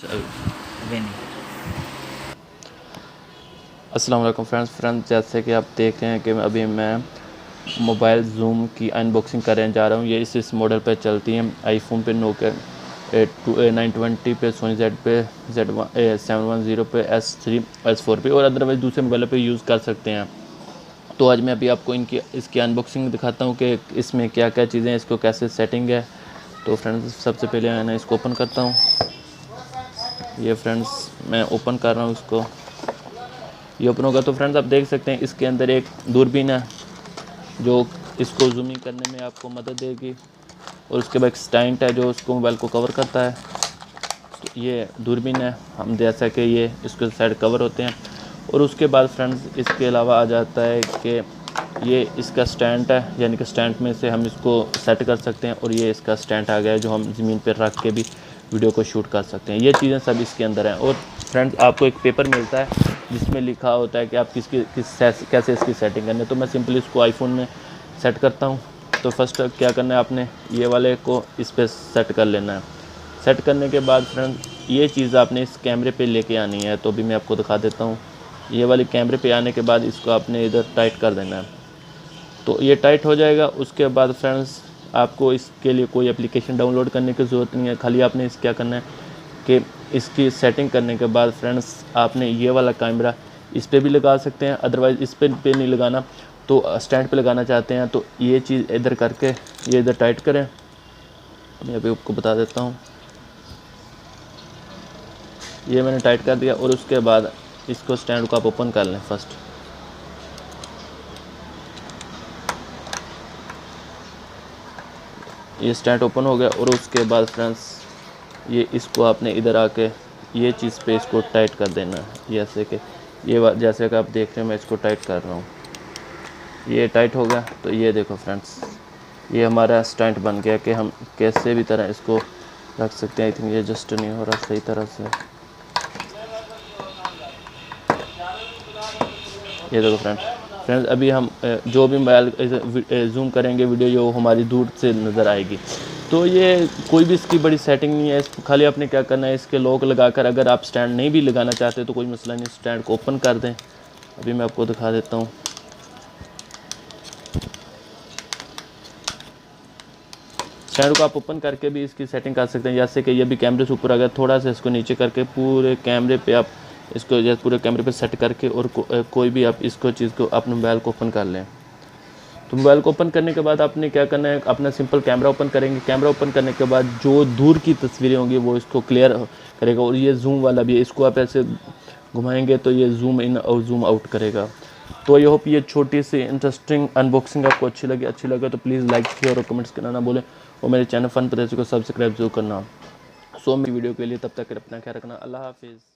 अभी नहीं। अस्सलाम वालेकुम फ्रेंड्स, जैसे कि आप देख रहे हैं कि अभी मैं मोबाइल जूम की अनबॉक्सिंग करने जा रहा हूँ। ये इस मॉडल पे चलती है, आईफोन पे, नोकिया 920 पे, सोनी जेड पे, Z710 पे, S3 S4 पे और अदरवाइज़ दूसरे मोबाइल पे यूज़ कर सकते हैं। तो आज मैं अभी आपको इसकी अनबॉक्सिंग दिखाता हूँ कि इसमें क्या क्या चीज़ें हैं, इसको कैसे सेटिंग है। तो फ्रेंड्स, सबसे पहले मैं इसको ओपन करता हूँ। ये फ्रेंड्स मैं ओपन कर रहा हूँ इसको। ये ओपन होगा तो फ्रेंड्स आप देख सकते हैं इसके अंदर एक दूरबीन है जो इसको जूमिंग करने में आपको मदद देगी, और उसके बाद एक स्टैंड है जो उसको मोबाइल को कवर करता है। तो ये दूरबीन है, हम जैसा कि ये इसके साइड कवर होते हैं। और उसके बाद फ्रेंड्स इसके अलावा आ जाता है कि ये इसका स्टैंड है, यानी कि स्टैंड में से हम इसको सेट कर सकते हैं। और ये इसका स्टैंड आ गया है जो हम ज़मीन पर रख के भी वीडियो को शूट कर सकते हैं। ये चीज़ें सब इसके अंदर हैं। और फ्रेंड्स आपको एक पेपर मिलता है जिसमें लिखा होता है कि आप कैसे इसकी सेटिंग करनी है। तो मैं सिंपली इसको आईफोन में सेट करता हूँ। तो फर्स्ट क्या करना है, आपने ये वाले को इस पर सेट कर लेना है। सेट करने के बाद फ्रेंड्स ये चीज़ आपने इस कैमरे पे लेके आनी है। तो अभी मैं आपको दिखा देता हूँ। ये वाली कैमरे पे आने के बाद इसको आपने इधर टाइट कर देना है। तो ये टाइट हो जाएगा। उसके बाद फ्रेंड्स आपको इसके लिए कोई एप्लीकेशन डाउनलोड करने की ज़रूरत नहीं है। खाली आपने इस क्या करना है कि इसकी सेटिंग करने के बाद फ्रेंड्स आपने ये वाला कैमरा इस पर भी लगा सकते हैं, अदरवाइज़ इस पे नहीं लगाना तो स्टैंड पे लगाना चाहते हैं तो ये चीज़ इधर करके ये इधर टाइट करें। मैं अभी आपको बता देता हूँ। ये मैंने टाइट कर दिया और उसके बाद इसको स्टैंड को आप ओपन कर लें। फर्स्ट ये स्टैंड ओपन हो गया और उसके बाद फ्रेंड्स ये इसको आपने इधर आके ये चीज़ पे इसको टाइट कर देना है। जैसे कि जैसे कि आप देख रहे हैं मैं इसको टाइट कर रहा हूँ। ये टाइट हो गया। तो ये देखो फ्रेंड्स, ये हमारा स्टैंड बन गया कि हम कैसे भी तरह इसको रख सकते हैं। आई थिंक ये जस्ट नहीं हो रहा सही तरह से। ये देखो फ्रेंड्स अभी हम जो भी मोबाइल जूम करेंगे वीडियो जो हमारी दूर से नज़र आएगी। तो ये कोई भी इसकी बड़ी सेटिंग नहीं है। इसको खाली आपने क्या करना है, इसके लॉक लगाकर, अगर आप स्टैंड नहीं भी लगाना चाहते तो कोई मसला नहीं, स्टैंड को ओपन कर दें। अभी मैं आपको दिखा देता हूँ। स्टैंड को आप ओपन करके भी इसकी सेटिंग कर सकते हैं। जैसे कि ये भी कैमरे से ऊपर आ गया, थोड़ा सा इसको नीचे करके पूरे कैमरे पे आप इसको जैसे पूरे कैमरे पे सेट करके और कोई भी आप इसको चीज़ को अपने मोबाइल को ओपन कर लें। तो मोबाइल को ओपन करने के बाद आपने क्या करना है, अपना सिंपल कैमरा ओपन करेंगे। कैमरा ओपन करने के बाद जो दूर की तस्वीरें होंगी वो इसको क्लियर करेगा। और ये जूम वाला भी है, इसको आप ऐसे घुमाएंगे तो ये जूम इन और जूम आउट करेगा। तो आई होप ये छोटी सी इंटरेस्टिंग अनबॉक्सिंग आपको अच्छी लगे तो प्लीज़ लाइक शेयर और कमेंट्स करना ना भूलें। और मेरे चैनल फन प्रदेश को सब्सक्राइब जरूर करना। सो मेरी वीडियो के लिए तब तक अपना ख्याल रखना। अल्लाह हाफिज़।